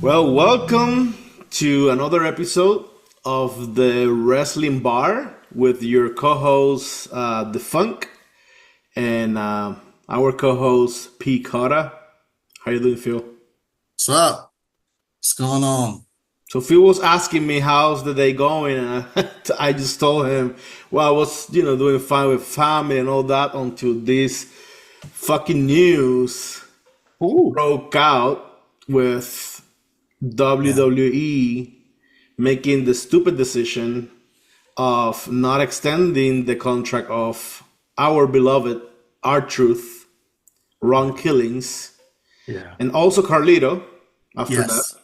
Well, welcome to another episode of the Wrestling Bar with your co-host The Funk and our co-host P. Cotta. How you doing, Phil? What's up? What's going on? So Phil was asking me how's the day going, and I just told him, well, I was doing fine with family and all that until this fucking news Ooh. broke out with Yeah. WWE making the stupid decision of not extending the contract of our beloved R-Truth, Ron Killings, Yeah. and also Carlito after that. Yes.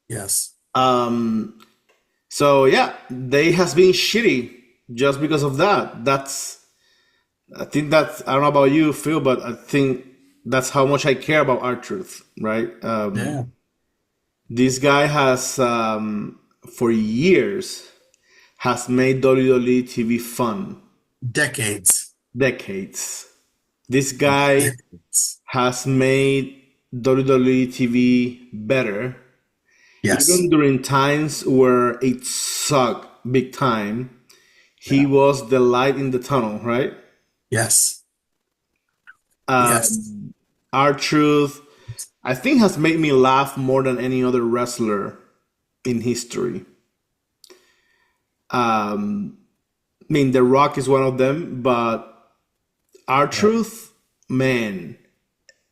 Yes. Um, so yeah, they has been shitty just because of that. I think that's, I don't know about you, Phil, but I think that's how much I care about R-Truth, right? Yeah. This guy has, for years, has made WWE TV fun. Decades. Decades. This guy Decades. has made WWE TV better, Yes. even during times where it sucked big time. He Yeah. was the light in the tunnel, right? Yes. Yes. Um, Our Truth, I think, has made me laugh more than any other wrestler in history. I mean, The Rock is one of them, but Our Yeah. Truth, man,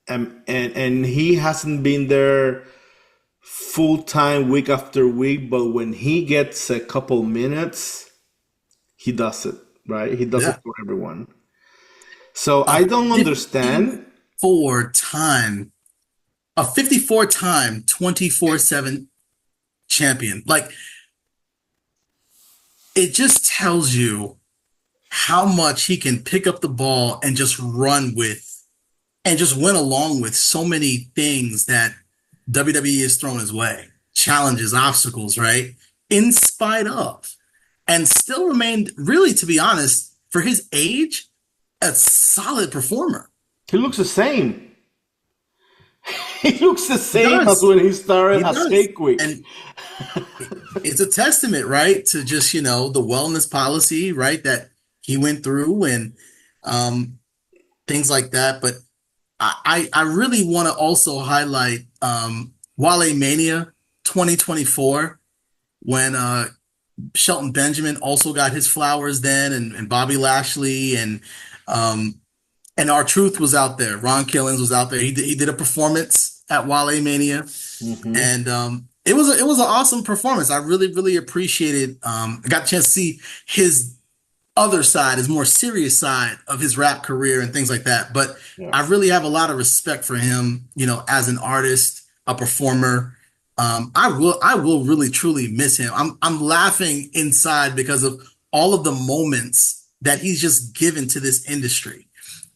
and he hasn't been there full time week after week, but when he gets a couple minutes, he does it, right? He does it Yeah. for everyone. So A I don't understand. 54 time, a 54 time 24/7 champion. Like it just tells you how much he can pick up the ball and just run with and just went along with so many things that WWE is thrown his way, challenges, obstacles, right? In spite of, and still remained, really, to be honest, for his age, a solid performer. He looks the same. He looks the He same as does. when he started He as does. Cake Week. And it's a testament, right, to just, the wellness policy, right, that he went through and um, things like that. But I really want to also highlight Wale Mania 2024 when Shelton Benjamin also got his flowers then, and Bobby Lashley um, and our Truth was out there. Ron Killings was out there. He did a performance at Wale Mania, Hmm. and it was an awesome performance. I really appreciated. I got a chance to see his other side, his more serious side of his rap career and things like that. But Yeah. I really have a lot of respect for him, as an artist, a performer. I will really truly miss him. I'm laughing inside because of all of the moments that he's just given to this industry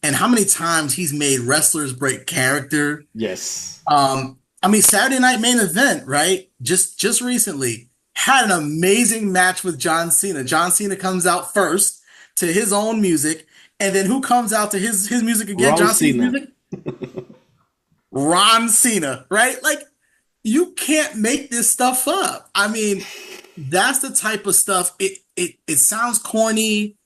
and how many times he's made wrestlers break character. Yes. I mean, Saturday Night Main Event, right? Just recently had an amazing match with John Cena. John Cena comes out first to his own music, and then who comes out to his music again? Ron John Cena's Cena. music? Ron Cena, right? Like you can't make this stuff up. I mean, that's the type of stuff. It sounds corny.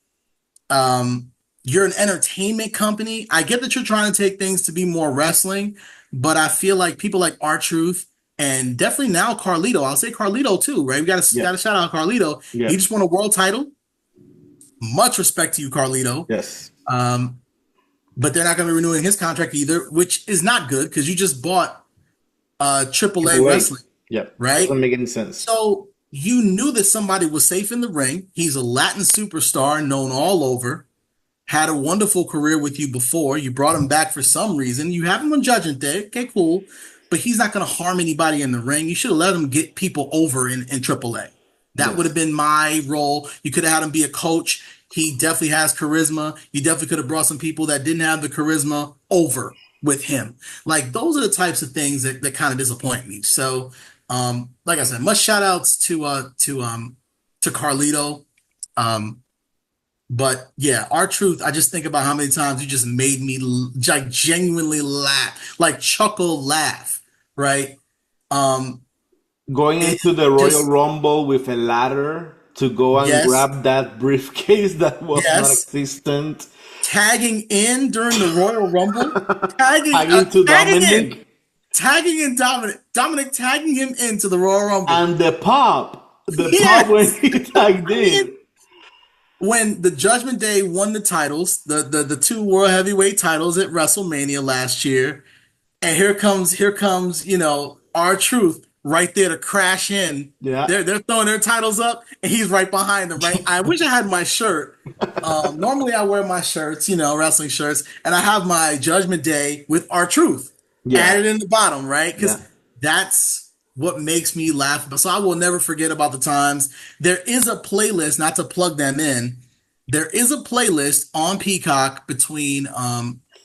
Um, you're an entertainment company. I get that you're trying to take things to be more wrestling, but I feel like people like R-Truth and definitely now Carlito. I'll say Carlito too, right? We got Yeah. to shout out Carlito. Yeah. He just won a world title. Much respect to you, Carlito. Yes. Um, but they're not going to be renewing his contract either, which is not good because you just bought AAA Triple A. Wrestling, Yeah. right? Doesn't make any sense. So you knew that somebody was safe in the ring. He's a Latin superstar known all over. Had a wonderful career with you before. You brought him back for some reason. You have him on Judgment Day. Okay, cool. But he's not going to harm anybody in the ring. You should have let him get people over in AAA. That would have Yes. been my role. You could have had him be a coach. He definitely has charisma. You definitely could have brought some people that didn't have the charisma over with him. Like those are the types of things that kind of disappoint me. So, like I said, much shout outs to Carlito. Um, but yeah, our truth. I just think about how many times you just made me like genuinely laugh, like chuckle, laugh, right? Um, Going It into the Royal just Rumble with a ladder to go and yes, grab that briefcase that was not yes. existent. Tagging in during the Royal Rumble, Tagging to tagging in, Dominic tagging in Dominic tagging him into the Royal Rumble. and the pop when Yes. he tagged I mean, in. when the Judgment Day won the titles, the two World Heavyweight titles at WrestleMania last year, and here comes, R-Truth right there to crash in. Yeah. They're throwing their titles up, and he's right behind them. Right. I wish I had my shirt. Normally I wear my shirts, wrestling shirts, and I have my Judgment Day with R-Truth Yeah. added in the bottom, right? Yeah. Because that's what makes me laugh. So I will never forget about the times. There is a playlist, not to plug them in. There is a playlist on Peacock between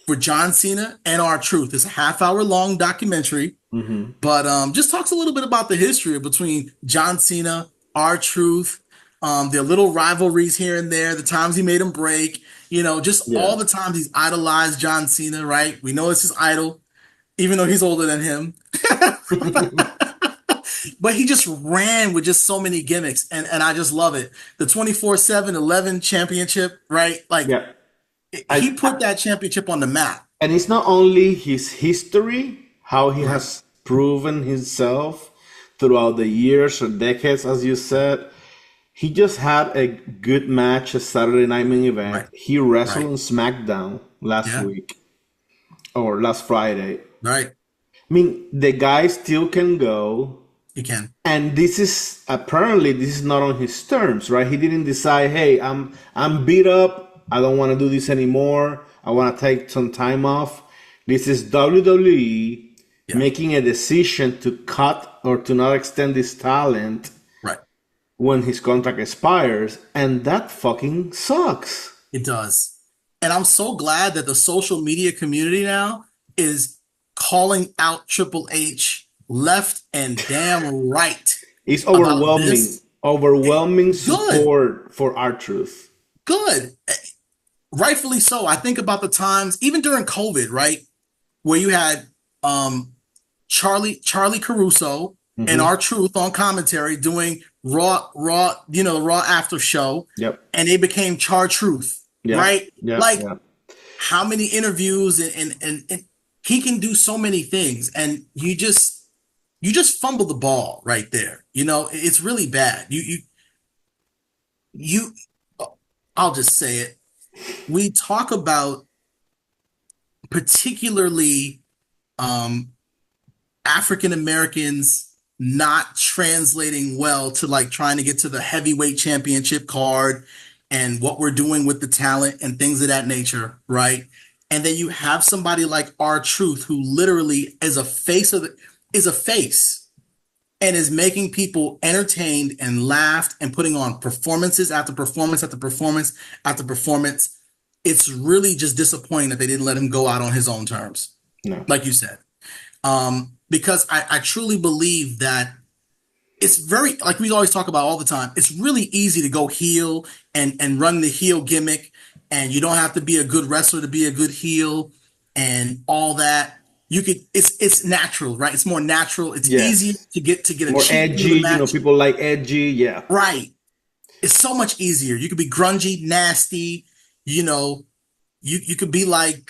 for John Cena and R-Truth. It's a half-hour long documentary, Hmm. but just talks a little bit about the history between John Cena, R-Truth, their little rivalries here and there, the times he made him break, just Yeah. all the times he's idolized John Cena, right? We know it's his idol, even though he's older than him. But he just ran with just so many gimmicks, and I just love it. The 24/7 11 championship, right? Like Yeah. he I, put that championship on the map. and it's not only his history, how he Right, has proven himself throughout the years or decades, as you said. He just had a good match, a Saturday Night Main Event. right, He wrestled right. on SmackDown last Yeah, week or last Friday. right. I mean, the guy still can go. You can. And this is not on his terms, right? He didn't decide, hey, I'm beat up. I don't want to do this anymore. I want to take some time off. This is WWE Yeah, making a decision to cut or to not extend his talent right. when his contract expires, and that fucking sucks. It does. And I'm so glad that the social media community now is calling out Triple H left and damn right It's about overwhelming, this. overwhelming Good, support for R-Truth. good. Rightfully so. I think about the times, even during COVID, right, where you had Charlie Caruso and Hmm. R-Truth on commentary doing the Raw after show, Yep. and they became Truth, Yeah. right? Yeah. Like Yeah. how many interviews and he can do so many things, and you just fumble the ball right there. It's really bad. You I'll just say it. We talk about particularly um African Americans not translating well to like trying to get to the heavyweight championship card and what we're doing with the talent and things of that nature, right? And then you have somebody like R-Truth who literally is a face and is making people entertained and laughed and putting on performances after performance after performance after performance. It's really just disappointing that they didn't let him go out on his own terms, No. like you said. Because I truly believe that it's very, like we always talk about all the time, it's really easy to go heel and run the heel gimmick, and you don't have to be a good wrestler to be a good heel and all that. It's natural, right? It's more natural. It's easier Yes. to get a More cheap through edgy, the match. people like edgy. Yeah. Right. It's so much easier. You could be grungy, nasty, you know, you could be like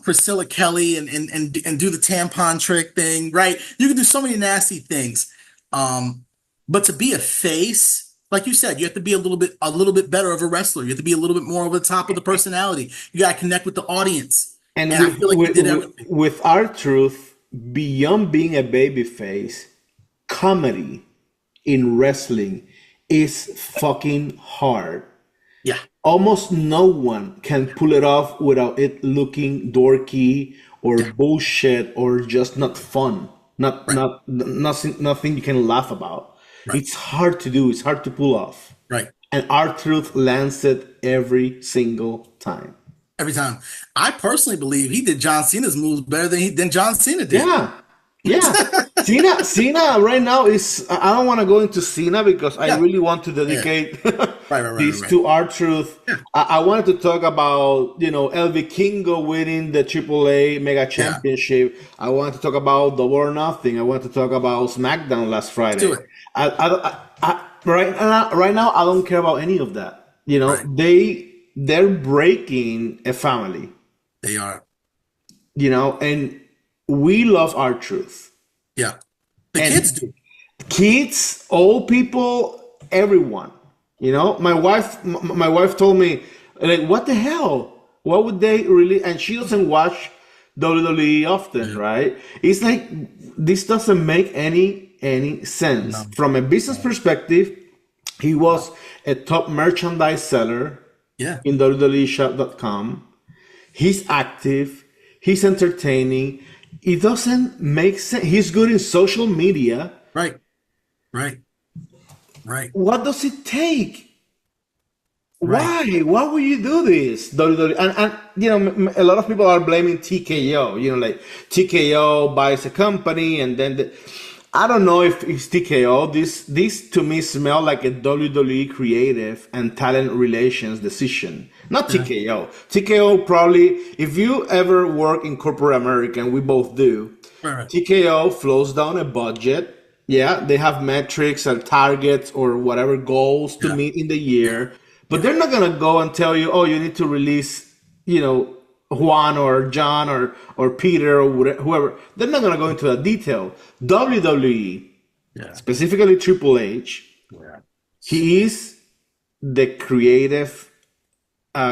Priscilla Kelly and do the tampon trick thing, right? You can do so many nasty things. But to be a face, like you said, you have to be a little bit better of a wrestler. You have to be a little bit more over the top of the personality. You got to connect with the audience. And And I feel like he did everything. with R-Truth, beyond being a babyface, comedy in wrestling is fucking hard. Yeah, Almost no one can pull it off without it looking dorky or bullshit or just not fun. Not right, not nothing you can laugh about. right, It's hard to do. It's hard to pull off. right. And R-Truth lands it every single time. Every time. I personally believe he did John Cena's moves better than John Cena did. Yeah. Yeah. Cena right now is. I don't want to go into Cena because I Yeah, really want to yeah, dedicate right, this right. to our truth. Yeah, I wanted to talk about El Vikingo winning the AAA Mega yeah. Championship. I wanted to talk about Double or Nothing. I wanted to talk about SmackDown last Let's do Friday. it. Right now, I don't care about any of that. Right. They're breaking a family. They are. And we love our truth. Yeah. The kids And do. kids, old people, everyone. My wife told me, like, what the hell? What would they really? And she doesn't watch WWE often, Yeah. right? It's like this doesn't make any sense No. from a business No. perspective. He was a top merchandise seller Yeah. in WWEshop.com. He's active. He's entertaining. It doesn't make sense. He's good in social media. Right. Right. Right. What does it take? Right. Why? Why would you do this? WWE? And a lot of people are blaming TKO. Like TKO buys a company, and then I don't know if it's TKO. This to me smell like a WWE creative and talent relations decision, not Yeah. TKO. TKO probably, if you ever work in corporate America, and we both do, Right. Right. TKO flows down a budget. Yeah, they have metrics or targets or whatever goals to Yeah. meet in the Yeah. year, but Yeah. they're not gonna go and tell you, oh, you need to release, Juan or John or Peter or whoever. They're not gonna go into that detail. WWE, Yeah. specifically Triple H, Yeah. he is the creative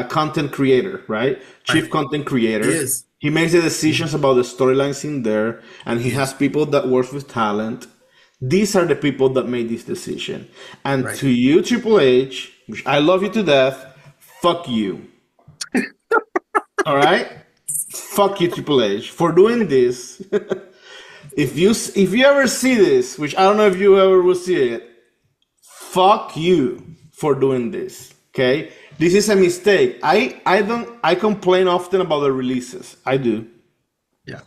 content creator, right? Right. Chief content He creator. is. He makes the decisions about the storylines in there, and he He has is. people that work with talent. These are the people that made this decision. And Right. to you, Triple H, which I love you to death, fuck you. All right? Fuck you, Triple H, for doing this. If you ever see this, which I don't know if you ever will see it, fuck you for doing this. Okay? This is a mistake. I complain often about the releases. I do. Yeah.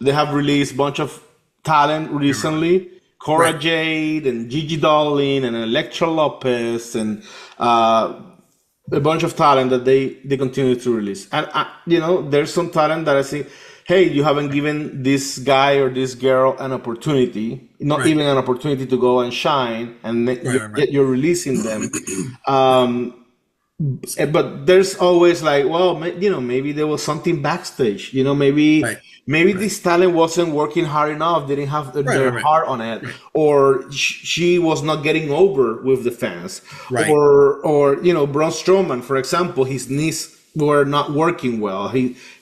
They have released a bunch of talent You're right. recently. Cora Right. Jade and Gigi Dolin and Electra Lopez and a bunch of talent that they continue to release. And there's some talent that I think, hey, you haven't given this guy or this girl an opportunity, not Right. even an opportunity to go and shine, and Right. Right. yet you're releasing them. But there's always like, well, maybe there was something backstage. Maybe Right. maybe Right. this talent wasn't working hard enough, didn't have Right. their Right. heart on it, Right. or she was not getting over with the fans, Right. or Braun Strowman, for example, his knees were not working well.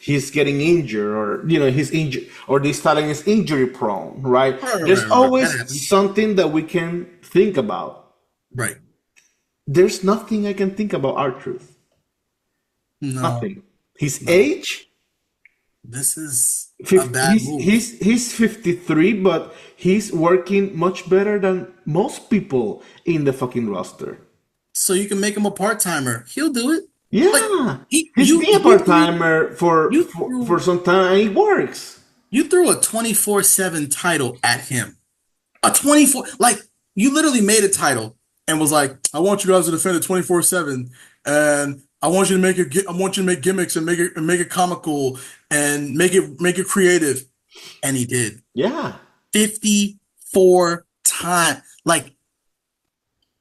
He's getting injured, or he's injured, or this talent is injury prone, right? Right. Right. There's Right. Right. always That happens. something that we can think about. Right. There's nothing I can think about R-Truth. No. Nothing. His No. age, This is a bad he's move. he's he's 53, but he's working much better than most people in the fucking roster. So you can make him a part timer. He'll do it. Like Yeah, he, he's been a you part threw timer for, you for threw for some time, and it works. you threw a 24/7 title at him. A 24, like you literally made a title and was like, I want you guys to defend it 24/7, and I want you to I want you to make gimmicks and make it comical and make it creative. And he did. Yeah, 54 times. Like,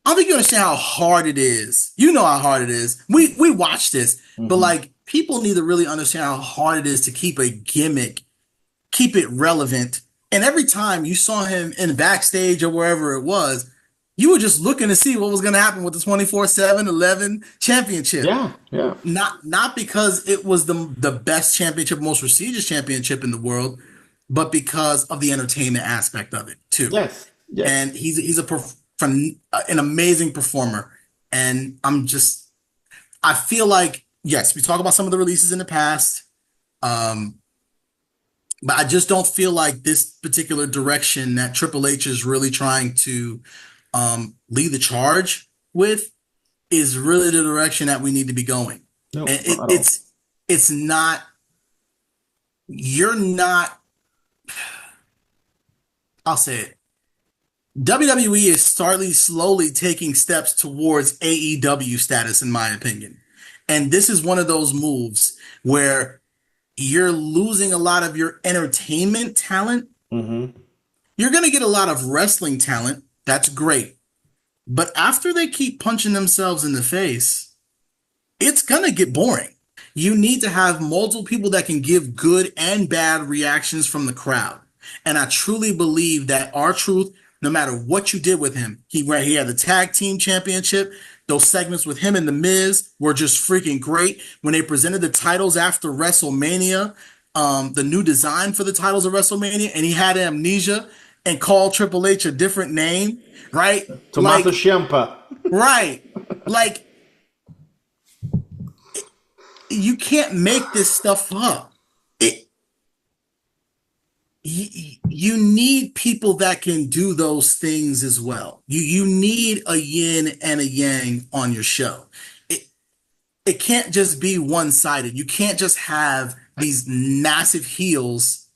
I don't think you understand how hard it is. You know how hard it is. We watch this, but hmm like people need to really understand how hard it is to keep a gimmick, keep it relevant. And every time you saw him in backstage or wherever it was, you were just looking to see what was going to happen with the 24/7 11 championship. yeah, yeah. Not because it was the best championship, most prestigious championship in the world, but because of the entertainment aspect of it too. Yes, yes. And an amazing performer. And I feel like, yes, we talk about some of the releases in the past. Um, but I just don't feel like this particular direction that Triple H is really trying to lead the charge with is really the direction that we need to be going. No, And not at all. it's not, you're not, I'll say it. WWE is slowly taking steps towards AEW status, in my opinion. And this is one of those moves where you're losing a lot of your entertainment talent. Mm-hmm. You're going to get a lot of wrestling talent. That's great. But after they keep punching themselves in the face, it's going to get boring. You need to have multiple people that can give good and bad reactions from the crowd. And I truly believe that R-Truth, no matter what you did with him, he had the tag team championship. Those segments with him and The Miz were just freaking great. When they presented the titles after WrestleMania, the new design for the titles of WrestleMania, and he had amnesia and called Triple H a different name, right? Tommaso Ciampa. Right. Like, you can't make this stuff up. You need people that can do those things as well. You need a yin and a yang on your show. It can't just be one-sided. You can't just have these massive heels.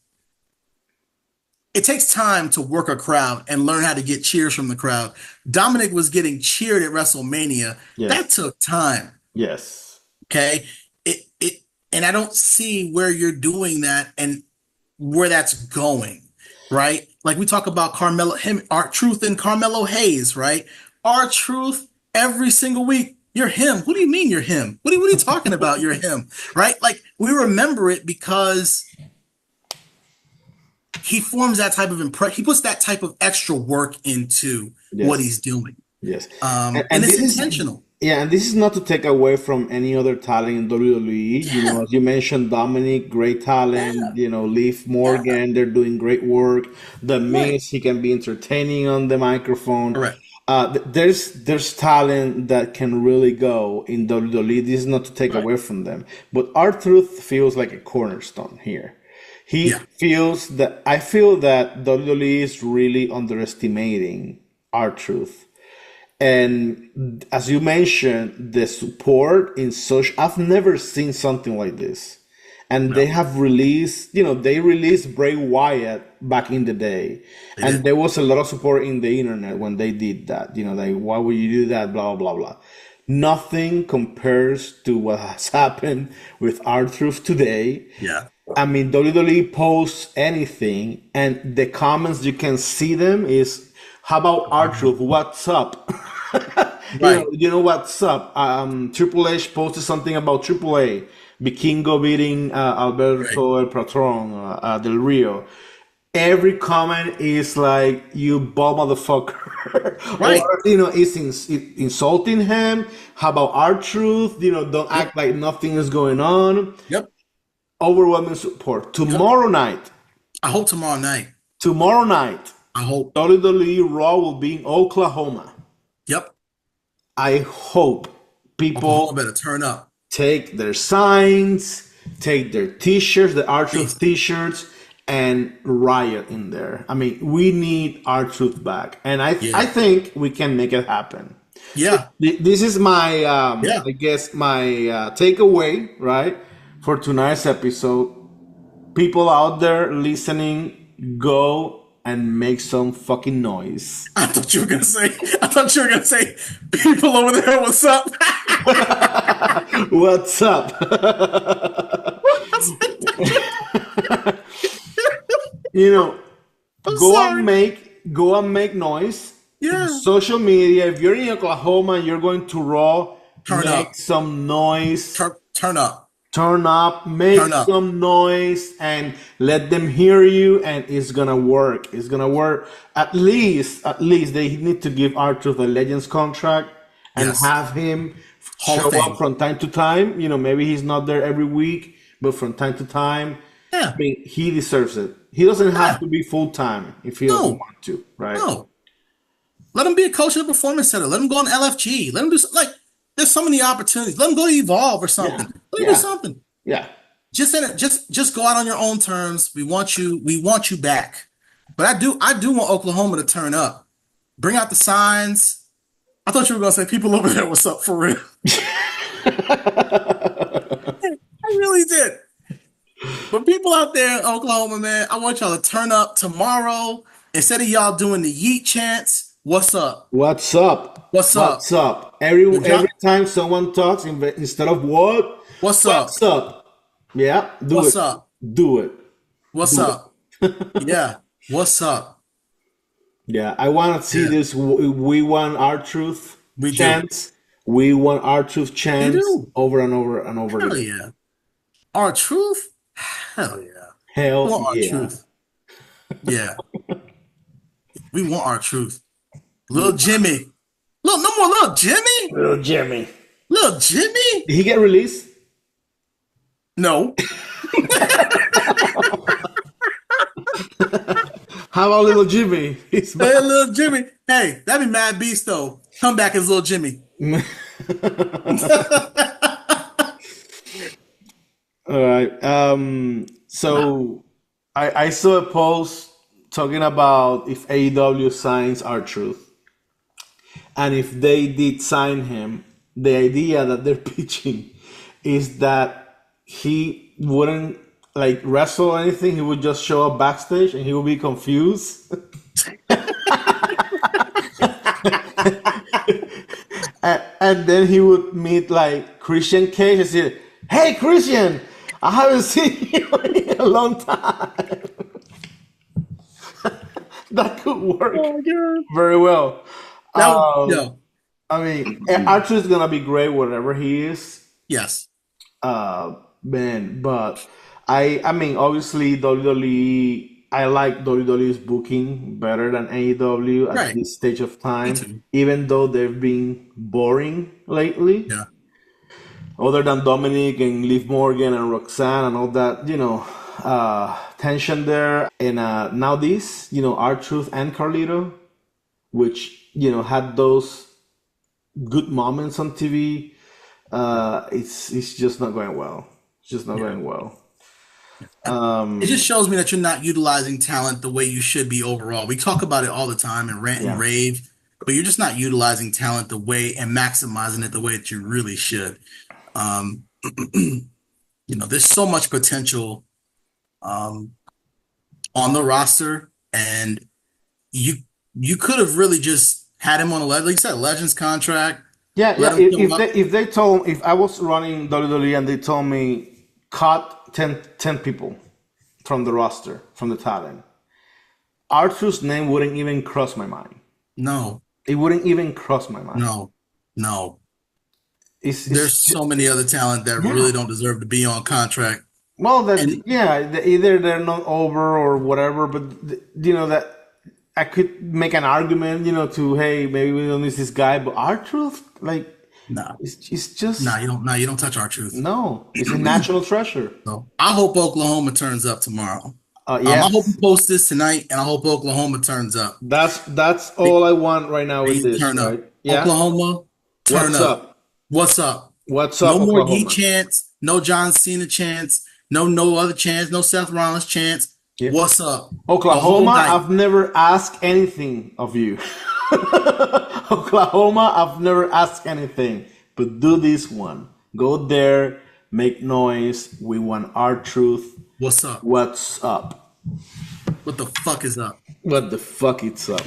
It takes time to work a crowd and learn how to get cheers from the crowd. Dominic was getting cheered at WrestleMania. Yes. That took time. Yes. Okay. And I don't see where you're doing that and where that's going, right? Like we talk about R-Truth and Carmelo Hayes, right? R-Truth every single week. You're him. What do you mean you're him? What are you talking about? You're him, right? Like we remember it because he forms that type of impression. He puts that type of extra work into what he's doing. Yes. And it's intentional. Yeah, and this is not to take away from any other talent in WWE. You know, as you mentioned, Dominic, great talent. You know, Liv Morgan, they're doing great work. The Miz, he can be entertaining on the microphone. Correct. There's talent that can really go in WWE. This is not to take away from them, but R-Truth feels like a cornerstone here. He feels that I feel that WWE is really underestimating R-Truth. And as you mentioned, the support in I've never seen something like this. And they have released, they released Bray Wyatt back in the day. And there was a lot of support in the internet when they did that. Like, why would you do that? Blah, blah, blah. Nothing compares to what has happened with R-Truth today. Yeah. I mean, WWE posts anything, and the comments, you can see them is, how about R-Truth? What's up? Right. You know what's up? Triple H posted something about Triple A. Vikingo beating Alberto El Patron Del Rio. Every comment is like, you bald motherfucker. Right. Or, it's insulting him. How about R-Truth? Don't act like nothing is going on. Yep. Overwhelming support. Tomorrow night. I hope tomorrow night. I hope WWE Raw will be in Oklahoma. Yep. I hope people better turn up. Take their signs, take their t-shirts, the R-Truth t-shirts, and riot in there. I mean, we need R-Truth back. And I think we can make it happen. Yeah. This is my, I guess, my takeaway, right, for tonight's episode. People out there listening, go and make some fucking noise. I thought you were gonna say, people over there, what's up? What's up? Go and make noise. Yeah. Social media. If you're in Oklahoma and you're going to Raw, make some noise. Turn up. Turn up, make some noise, and let them hear you, and it's gonna work. It's gonna work. At least they need to give R-Truth a Legends contract and have him show up from time to time. Maybe he's not there every week, but from time to time. Yeah. I mean, he deserves it. He doesn't have to be full time if he doesn't want to, right? No. Let him be a coach at the Performance Center. Let him go on LFG. Let him do something. There's so many opportunities. Let him go to Evolve or something. Let him do something. Yeah. Just go out on your own terms. We want you back. But I do want Oklahoma to turn up. Bring out the signs. I thought you were gonna say people over there, what's up for real? I really did. But people out there in Oklahoma, man, I want y'all to turn up tomorrow instead of y'all doing the yeet chants, what's up? What's up? What's up? What's up? Every If y'all, time someone talks, instead of what? what's up? What's up? Yeah, do What's it. up? Do it. What's Do it. up? Yeah. What's up? Yeah, I want to see Yeah. this. We want our truth We do. chants. We want our truth We chants do. over and over and over Hell again. yeah. Our truth? Hell yeah. We Hell want our yeah. truth. Yeah. We want our truth. Little Jimmy. Look, no more little Jimmy? Little Jimmy. Little Jimmy? Did he get released? No. How about little Jimmy? He's back. Hey, little Jimmy. Hey, that'd be Mad Beast though. Come back as little Jimmy. All right. So I saw a post talking about if AEW signs our truth. And if they did sign him, the idea that they're pitching is that he wouldn't like wrestle or anything. He would just show up backstage and he would be confused. And then he would meet like Christian Cage and say, "Hey Christian, I haven't seen you in a long time." That could work Oh my God. very well. That was, Um, yo. I mean, Archer is gonna be great wherever he is, Yes. man. But I mean, obviously WWE. I like WWE's booking better than AEW at Right. this stage of Me time, too. even though they've been boring lately. Yeah. Other than Dominic and Liv Morgan and Roxanne and all that, tension there. And now this, R-Truth and Carlito, which, had those good moments on TV. It's just not going well. It's just not Yeah. going well. It just shows me that you're not utilizing talent the way you should be overall. We talk about it all the time and rant and Yeah. rave, but you're just not utilizing talent the way and maximizing it the way that you really should. Um, there's so much potential um, on the roster, and you you could have really just had him on a like you said, Legends contract. Yeah, Let yeah. him show up. If I was running WWE and they told me cut 10 people from the roster, from the talent, Arthur's name wouldn't even cross my mind. No, It wouldn't even cross my mind. no, no. It's There's so many other talent that yeah. really don't deserve to be on contract. Well, And either they're not over or whatever, but that I could make an argument, to hey, maybe we don't need this guy, but R-Truth, like, nah, it's just you don't touch our truth. no, it's a national treasure. So I hope Oklahoma turns up tomorrow. I Yes, hope you post this tonight, and I hope Oklahoma turns up. that's all I want right now with this, Turn up. right? Yeah. Oklahoma, turn What's up. up? What's up? What's No up, more Yeet Oklahoma? chants. No John Cena chants. No other chants. No Seth Rollins chants. Yeah. What's up? Oklahoma, night. I've never asked anything of you. Oklahoma, I've never asked anything, but do this one. Go there, make noise. We want R-Truth. What's up? What's up? What the fuck is up? What the fuck it's up?